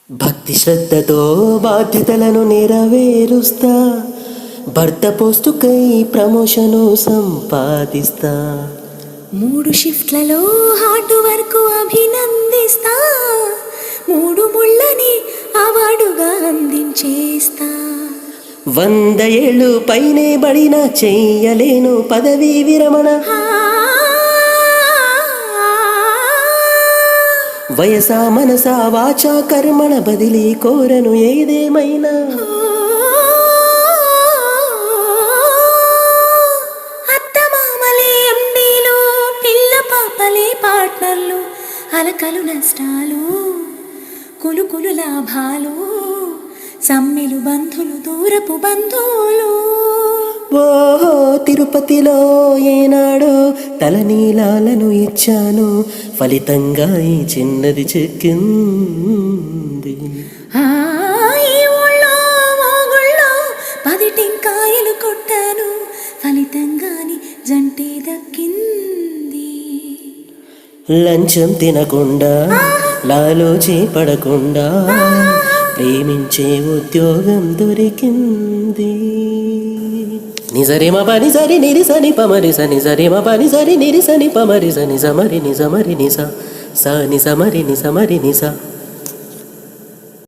భక్తి శ్రద్ధతో బాధ్యతలను నెరవేరుస్తా, భర్త పోస్టుకై ప్రమోషను సంపాదిస్తా, 3 షిఫ్ట్లలో హార్డ్ వర్క్ అభినందిస్తా, 3 ముళ్ళని అవార్డుగా అందించేస్తా. 100 ఏళ్ళు పైనే బడిన చెయ్యలేను పదవీ విరమణ, వయసా మనసా వాచా కర్మణ బదిలీ కోరను ఏదేమైనా. అత్తమామలే ఎండీలు, పిల్ల పాపలే పార్ట్నర్లు, అలకలు నష్టాలు, కులుకులు లాభాలు, సమ్మెలు బంధులు దూరపు బంధువులు. ఓహో తిరుపతిలో ఏనాడో తలనీలాలను ఇచ్చాను, ఫలితంగా ఈ చిన్నది చెక్కింది. ఈ ఊళ్ళో మోగుళ్ళో 10 టెంకాయలు కొట్టాను, ఫలితంగాని జంటే దక్కింది. లంచం తినకుండా లాలోచి పడకుండా ప్రేమించే ఉద్యోగం దొరికింది. నిజరిమ పని సరి నిరిసని పమరి సని సరిమ పని సరి నిరిసని పమరి సని సమరి నిజమరి నిస స నిసమరి నిసమరి నిస.